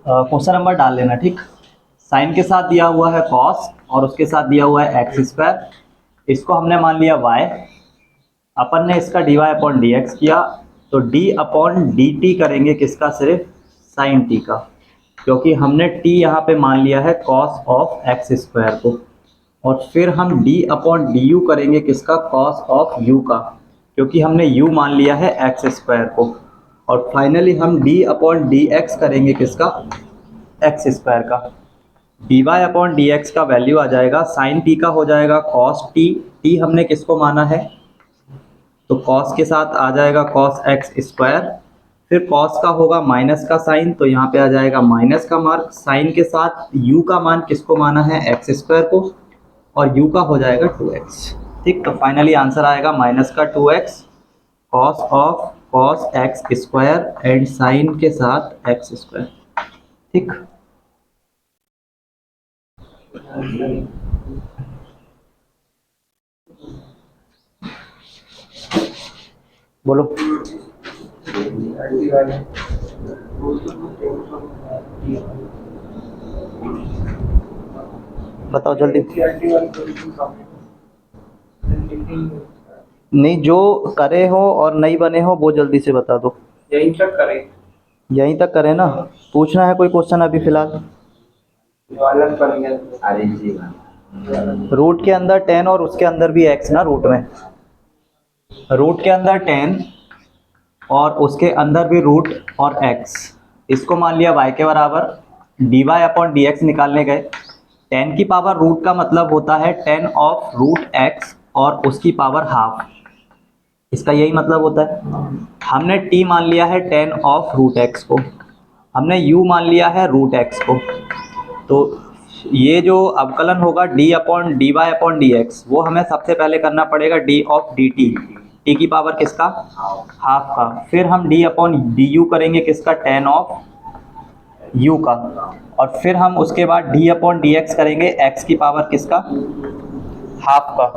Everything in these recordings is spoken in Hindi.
क्वेश्चन नंबर डाल लेना, ठीक। साइन के साथ दिया हुआ है कॉस और उसके साथ दिया हुआ है एक्स स्क्वायर, इसको हमने मान लिया वाई, अपन ने इसका D Y upon D X किया, तो डी अपॉन डी टी करेंगे किसका, सिर्फ साइन टी का, क्योंकि हमने टी यहाँ पे मान लिया है कॉस ऑफ एक्स स्क्वायर को। और फिर हम d अपॉन डी यू करेंगे किसका, कॉस ऑफ u का, क्योंकि हमने u मान लिया है एक्स स्क्वायर को। और फाइनली हम d अपॉन डी एक्स करेंगे किसका, एक्स स्क्वायर का। D Y upon D x का वैल्यू आ जाएगा साइन t का हो जाएगा कॉस t, t हमने किसको माना है, तो कॉस के साथ आ जाएगा कॉस एक्स स्क्वायर, फिर कॉस का होगा माइनस का साइन, तो यहाँ पे आ जाएगा माइनस का मार्क, साइन के साथ u का मान किसको माना है, एक्स स्क्वायर को, और u का हो जाएगा 2x, ठीक। तो फाइनली आंसर आएगा माइनस का 2x cos of cos X square and sine के साथ एक्स स्क्वायर, ठीक। बोलो। बताओ जल्दी। नहीं, जो करे हो और नहीं बने हो वो जल्दी से बता दो। यहीं तक करें, यहीं तक करें ना, पूछना है कोई क्वेश्चन अभी फिलहाल। जो अलग बन गया। अरे जी रूट के अंदर 10 और उसके अंदर भी x ना, रूट में, रूट के अंदर 10 और उसके अंदर भी रूट और x, इसको मान लिया y के बराबर, d Y upon D x निकालने गए, 10 की पावर रूट का मतलब होता है 10 ऑफ रूट x और उसकी पावर हाफ, इसका यही मतलब होता है। हमने t मान लिया है 10 ऑफ रूट x को, हमने u मान लिया है रूट x को, तो ये जो अवकलन होगा d upon d Y upon D x, वो हमें सबसे पहले करना पड़ेगा d of d t, t की पावर किसका, हाफ का, फिर हम d अपॉन डी यू करेंगे किसका, 10 ऑफ u का, और फिर हम उसके बाद d अपॉन डी एक्स करेंगे x की पावर किसका, हाफ का।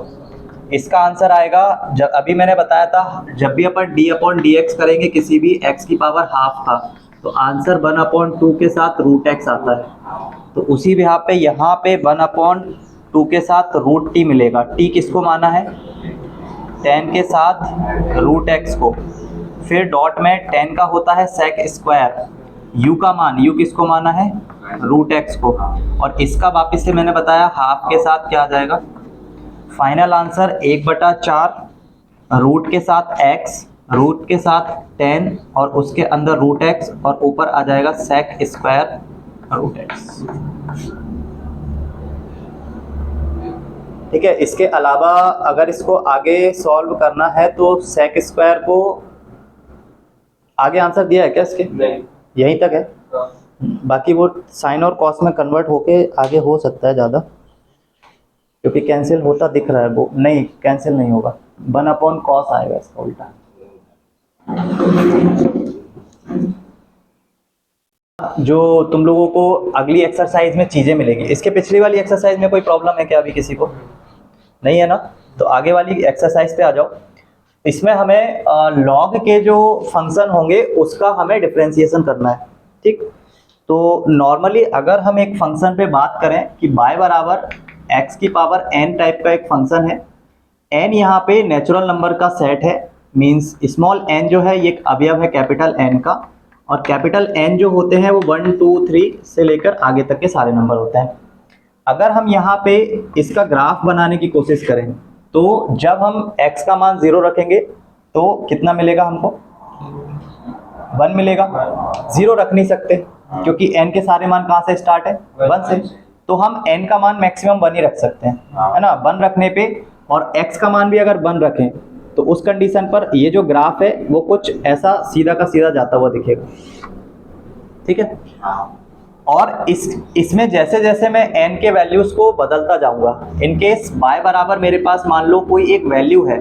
इसका आंसर आएगा, जब अभी मैंने बताया था, जब भी अपन d अपॉन डी एक्स करेंगे किसी भी x की पावर हाफ का, तो आंसर 1 अपॉन 2 के साथ रूट x आता है, तो उसी बिहार पे यहाँ पे 1 अपॉन 2 के साथ रूट t मिलेगा। t किसको माना है, 10 के साथ रूट x को, फिर डॉट में 10 का होता है सेक स्क्वायर, u का मान, u किसको माना है, रूट x को, और इसका वापस से मैंने बताया हाफ के साथ क्या आ जाएगा। फाइनल आंसर 1/4 रूट के साथ x, रूट के साथ 10 और उसके अंदर रूट x, और ऊपर आ जाएगा सेक स्क्वायर रूट x, ठीक है। इसके अलावा अगर इसको आगे सॉल्व करना है तो सेक स्क्वायर को, आगे आंसर दिया है क्या इसके, नहीं, यहीं तक है, बाकी वो साइन और कॉस में कन्वर्ट होके आगे हो सकता है ज़्यादा, क्योंकि कैंसिल होता दिख रहा है, वो नहीं कैंसिल नहीं होगा, 1 अपॉन कॉस आएगा इसका उल्टा। जो तुम लोगों को अगली एक्सरसाइज में चीज़ें मिलेगी, इसके पिछली वाली एक्सरसाइज में कोई प्रॉब्लम है क्या अभी किसी को, नहीं है ना, तो आगे वाली एक्सरसाइज पे आ जाओ। इसमें हमें लॉग के जो फंक्शन होंगे उसका हमें डिफरेंशिएशन करना है, ठीक। तो नॉर्मली अगर हम एक फंक्शन पे बात करें कि y बराबर x की पावर n टाइप का एक फंक्शन है, n यहाँ पे नेचुरल नंबर का सेट है, मींस स्मॉल n जो है ये एक अवयव है कैपिटल n का, और कैपिटल N जो होते हैं वो 1 2 3 से लेकर आगे तक के सारे नंबर होते हैं। अगर हम यहाँ पे इसका ग्राफ बनाने की कोशिश करें, तो जब हम x का मान 0 रखेंगे तो कितना मिलेगा हमको, 1 मिलेगा, 0 रख नहीं सकते क्योंकि n के सारे मान कहाँ से स्टार्ट है, 1 से, तो हम n का मान मैक्सिमम 1 ही रख सकते हैं, है ना। 1 रखने पे और x का मान भी अगर 1 रखें तो उस कंडीशन पर ये जो ग्राफ है वो कुछ ऐसा सीधा का सीधा जाता हुआ दिखेगा, ठीक है। और इसमें जैसे जैसे मैं n के वैल्यूज को बदलता जाऊंगा, इन केस y बराबर मेरे पास मान लो कोई एक वैल्यू है,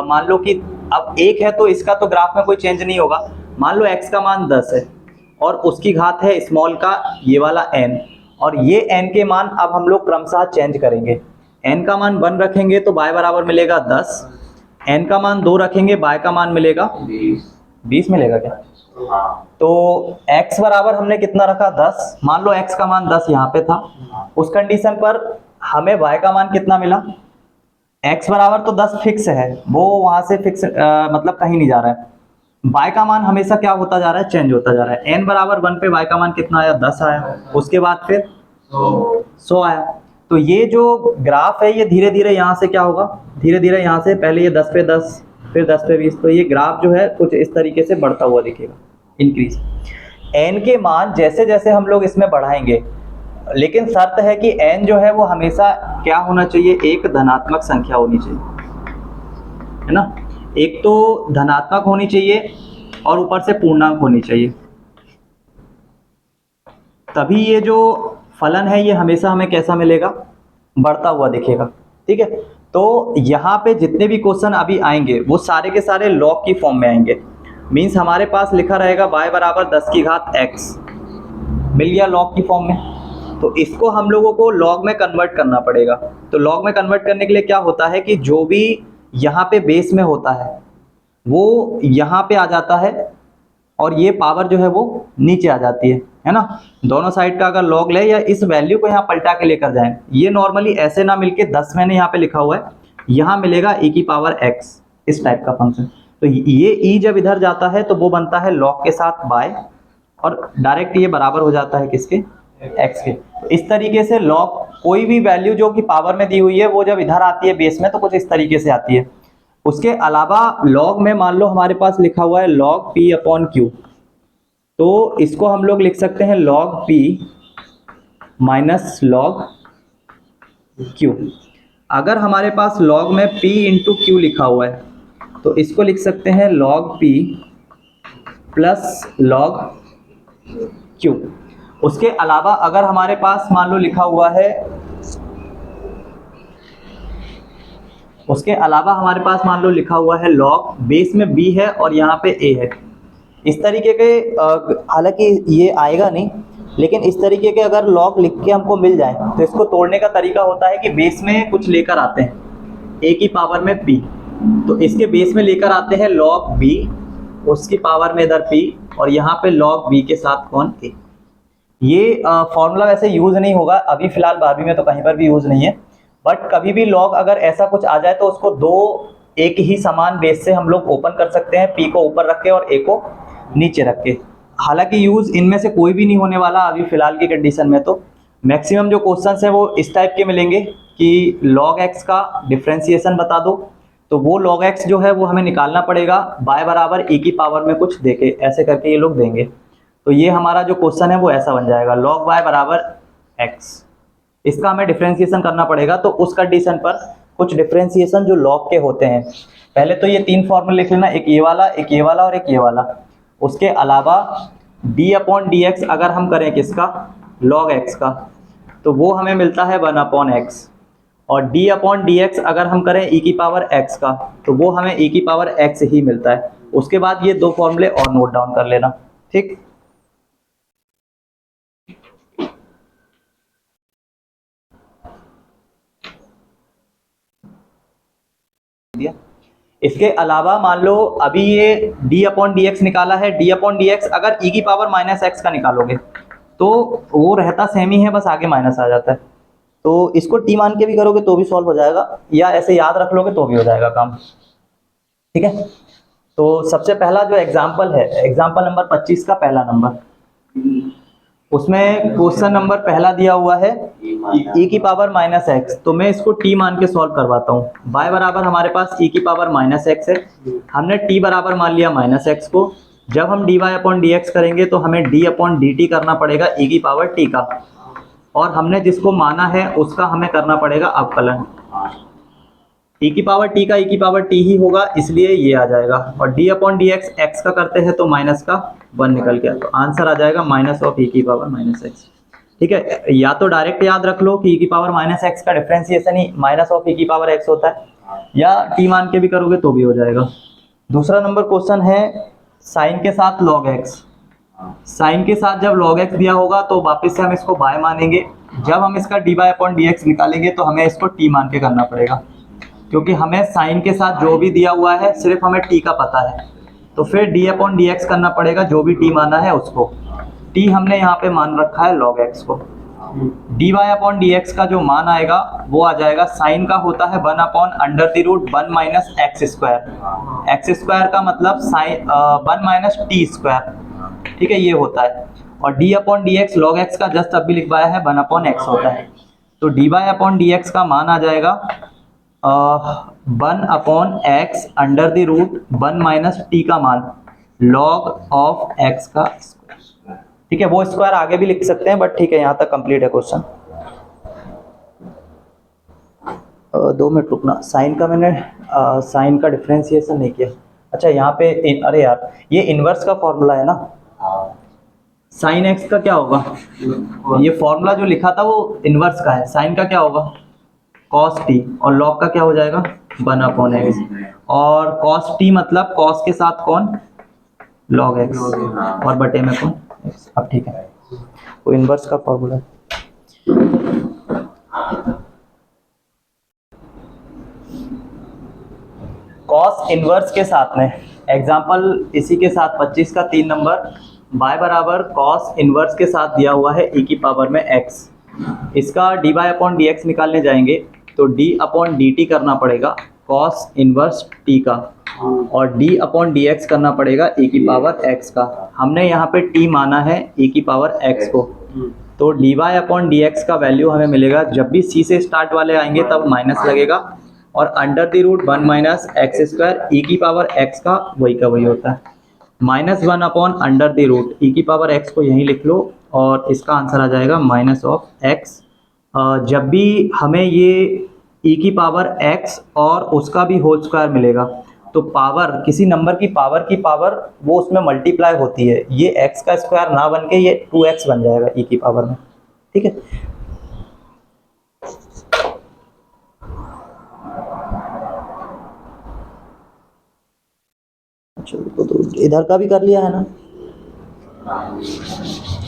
मान लो कि अब 1 है तो इसका तो ग्राफ में कोई चेंज नहीं होगा, मान लो x का मान 10 है और उसकी घात है स्मॉल का ये वाला n, और ये n के मान अब हम लोग क्रमशः चेंज करेंगे। n का मान 1 रखेंगे तो y बराबर मिलेगा 10, n का मान 2 रखेंगे y का मान मिलेगा 20 मिलेगा क्या, हाँ तो x बराबर हमने कितना रखा 10, मान लो x का मान 10 यहाँ पे था, उस कंडीशन पर हमें y का मान कितना मिला, x बराबर तो 10 फिक्स है, वो वहां से फिक्स मतलब कहीं नहीं जा रहा है, y का मान हमेशा क्या होता जा रहा है, चेंज होता जा रहा है। n बराबर 1 पे y का मान कितना आया, 10 आया, उसके बाद फिर 100 आया। तो ये जो ग्राफ है ये धीरे धीरे यहाँ से क्या होगा, धीरे धीरे यहाँ से पहले ये 10 पे 10 फिर 10 पे 20, तो ये ग्राफ जो है कुछ इस तरीके से बढ़ता हुआ दिखेगा, इंक्रीज। n के मान जैसे जैसे हम लोग इसमें बढ़ाएंगे, लेकिन शर्त है कि n जो है वो हमेशा क्या होना चाहिए, एक धनात्मक संख्या होनी चाहिए, है ना। एक तो धनात्मक होनी चाहिए और ऊपर से पूर्णांक होनी चाहिए, तभी ये जो फलन है ये हमेशा हमें कैसा मिलेगा, बढ़ता हुआ दिखेगा। ठीक है, तो यहाँ पे जितने भी क्वेश्चन अभी आएंगे वो सारे के सारे लॉग की फॉर्म में आएंगे। मीन्स हमारे पास लिखा रहेगा y बराबर 10 की घात x, मिल गया लॉग की फॉर्म में। तो इसको हम लोगों को लॉग में कन्वर्ट करना पड़ेगा। तो लॉग में कन्वर्ट करने के लिए क्या होता है कि जो भी यहाँ पे बेस में होता है वो यहाँ पे आ जाता है और ये पावर जो है वो नीचे आ जाती है ना। दोनों साइड का अगर लॉग ले या इस वैल्यू को यहाँ पलटा के लेकर जाएं, ये नॉर्मली ऐसे ना मिलके 10 मैंने यहाँ पे लिखा हुआ है, यहाँ मिलेगा e की पावर x, इस टाइप का फंक्शन। तो ये e जब इधर जाता है तो वो बनता है log के साथ y, और डायरेक्ट ये बराबर हो जाता है किसके, x के। तो इस तरीके से log कोई भी वैल्यू जो कि पावर में दी हुई है वो जब इधर आती है बेस में तो कुछ इस तरीके से आती है। उसके अलावा log में मान लो हमारे पास लिखा हुआ है log p अपॉन q, तो इसको हम लोग लिख सकते हैं log p minus log q। अगर हमारे पास log में p इंटू q लिखा हुआ है तो इसको लिख सकते हैं log p plus log q। उसके अलावा अगर हमारे पास मान लो लिखा हुआ है, उसके अलावा हमारे पास मान लो लिखा हुआ है log, बेस में b है और यहाँ पे a है, इस तरीके के हालांकि ये आएगा नहीं, लेकिन इस तरीके के अगर log लिख के हमको मिल जाए तो इसको तोड़ने का तरीका होता है कि बेस में कुछ लेकर आते हैं a की पावर में p, तो इसके बेस में लेकर आते हैं log b, उसकी पावर में इधर p, और यहाँ पे log b के साथ कौन a। ये फॉर्मूला वैसे यूज नहीं होगा अभी फिलहाल 12वीं में तो कहीं पर भी यूज नहीं है, बट कभी भी log अगर ऐसा कुछ आ जाए तो उसको दो एक ही समान बेस से हम लोग ओपन कर सकते हैं, p को ऊपर रख के और a को नीचे रख के। हालांकि यूज इनमें से कोई भी नहीं होने वाला अभी फिलहाल की कंडीशन में। तो मैक्सिमम जो क्वेश्चंस हैं वो इस टाइप के मिलेंगे कि log x का डिफरेंशिएशन बता दो, तो वो log x जो है वो हमें निकालना पड़ेगा y बराबर e की पावर में कुछ देके, ऐसे करके ये लोग देंगे। तो ये हमारा जो क्वेश्चन है वो ऐसा बन जाएगा log y बराबर x, इसका हमें डिफरेंशिएशन करना पड़ेगा। तो उस कंडीशन पर कुछ डिफरेंशिएशन जो log के होते हैं, पहले तो ये तीन फॉर्मूले लिख लेना, एक ये वाला, एक ये वाला और एक ये वाला। उसके अलावा d अपॉन dx अगर हम करें किसका, log x का, तो वो हमें मिलता है 1 अपॉन x, और d अपॉन dx अगर हम करें e की पावर x का, तो वो हमें e की पावर x ही मिलता है। उसके बाद ये दो फॉर्मूले और नोट डाउन कर लेना, ठीक। इसके अलावा मान लो अभी ये d अपॉन dx निकाला है, d अपॉन dx अगर e की पावर माइनस x का निकालोगे तो वो रहता सेम ही है, बस आगे माइनस आ जाता है। तो इसको t मान के भी करोगे तो भी सॉल्व हो जाएगा, या ऐसे याद रख लोगे तो भी हो जाएगा काम, ठीक है। तो सबसे पहला जो एग्जाम्पल है, एग्जाम्पल नंबर 25 का पहला नंबर, उसमें क्वेश्चन नंबर पहला दिया हुआ है e की पावर माइनस x, तो मैं इसको t मान के सॉल्व करवाता हूँ। y बराबर हमारे पास e की पावर माइनस x है, हमने t बराबर मान लिया माइनस x को। जब हम dy अपॉन dx करेंगे तो हमें d अपॉन dt करना पड़ेगा e की पावर t का, और हमने जिसको माना है उसका हमें करना पड़ेगा अवकलन। e की पावर t का e की पावर t ही होगा, इसलिए ये आ जाएगा, और d अपॉन dx x का करते हैं तो माइनस का 1 निकल गया, तो आंसर आ जाएगा माइनस ऑफ e की पावर माइनस x, ठीक है। या तो डायरेक्ट याद रख लो कि e की पावर माइनस x का differentiation he minus of e की पावर x होता है, या t मान के भी करोगे तो भी हो जाएगा। दूसरा नंबर क्वेश्चन है साइन के साथ log x। साइन के साथ जब log x दिया होगा तो वापस से हम इसको y मानेंगे, जब हम इसका dy अपॉन dx निकालेंगे तो हमें इसको t मान के करना पड़ेगा, क्योंकि हमें साइन के साथ जो भी दिया हुआ है सिर्फ हमें t का पता है, तो फिर डी अपॉन डी एक्स करना पड़ेगा जो भी टी माना है उसको। टी हमने यहाँ पे मान रखा है log x को। D Y upon D x का जो मान आएगा वो आ जाएगा, साइन का होता है 1 upon under the root 1 minus x square. X square का मतलब साइन 1 माइनस टी स्क्वायर, ठीक है, ये होता है। और d upon D x log x का जस्ट अभी लिखवाया है 1 अपॉन एक्स होता है। तो d Y upon D x का मान आ जाएगा 1 upon x under the root 1 minus t का मान लॉग ऑफ एक्स का स्क्वायर, ठीक है। वो स्क्वायर आगे भी लिख सकते हैं बट ठीक है, यहाँ तक कंप्लीट है क्वेश्चन। 2 मिनट रुकना, साइन का मैंने साइन का डिफरेंशिएशन नहीं किया। अच्छा यहाँ पे अरे यार ये इनवर्स का फॉर्मूला है ना, साइन एक्स का क्या होगा, ये फॉर्मूला जो लिखा था वो इनवर्स का है। साइन का क्या होगा कॉस टी, और लॉग का क्या हो जाएगा 1 अपॉन एक्स, और कॉस टी मतलब कॉस के साथ कौन लॉग एक्स, और बटे में कौन एक्स। अब ठीक है, वो इनवर्स का फॉर्मूला है। कॉस इनवर्स के साथ में एग्जांपल इसी के साथ 25 का 3 नंबर y बराबर कॉस इनवर्स के साथ दिया हुआ है e की पावर में x। इसका dy अपॉन डी एक्स निकालने जाएंगे तो d अपॉन डी टी करना पड़ेगा कॉस इनवर्स t का, और d अपॉन डी एक्स करना पड़ेगा e की पावर x का। हमने यहाँ पे t माना है e की पावर x को, तो dy अपॉन डी एक्स का वैल्यू हमें मिलेगा, जब भी c से स्टार्ट वाले आएंगे तब माइनस लगेगा, और under the root 1 minus x square e की पावर x का वही होता है -1 upon under the root e की पावर x को यहीं लिख लो, और इसका आंसर आ जाएगा माइनस ऑफ x। जब भी हमें ये ई की पावर x और उसका भी होल स्क्वायर मिलेगा तो पावर किसी नंबर की पावर वो उसमें मल्टीप्लाई होती है, ये x का स्क्वायर ना बन के ये 2x बन जाएगा ई की पावर में, ठीक है। चलो तो इधर का भी कर लिया है ना,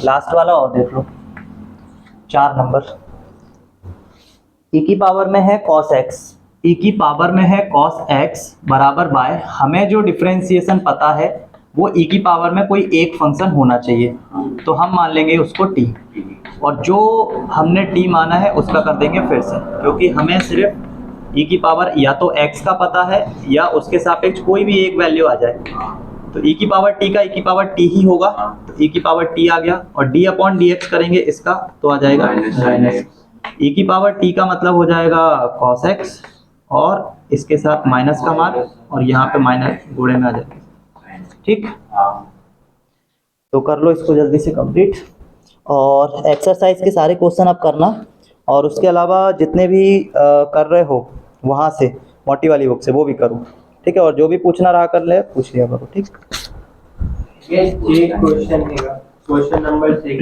लास्ट वाला और देख लो 4 नंबर। e की पावर में है cos x, e की पावर में है cos x बराबर बाय, हमें जो डिफरेंशिएशन पता है वो e की पावर में कोई एक फंक्शन होना चाहिए, तो हम मान लेंगे उसको t, और जो हमने t माना है उसका कर देंगे फिर से, क्योंकि हमें सिर्फ e की पावर या तो x का पता है या उसके सापेक्ष कोई भी एक वैल्यू आ जाए, तो e की पावर t का e की पावर t ही होगा, तो e की पावर t आ गया, और d अपॉन डी एक्स करेंगे इसका तो आ जाएगा माइनस e की पावर t का मतलब हो जाएगा cos x, और इसके साथ माइनस का मान, और यहाँ पे माइनस गुणे में आ जाएगा, ठीक। तो कर लो इसको जल्दी से कंप्लीट, और एक्सरसाइज के सारे क्वेश्चन आप करना, और उसके अलावा जितने भी कर रहे हो वहाँ से मोटी वाली बुक से वो भी करो, ठीक है। और जो भी पूछना रहा कर ले पूछ लिया करो, ठीक। ये क्वेश्चन है, क्वेश्चन नंबर 6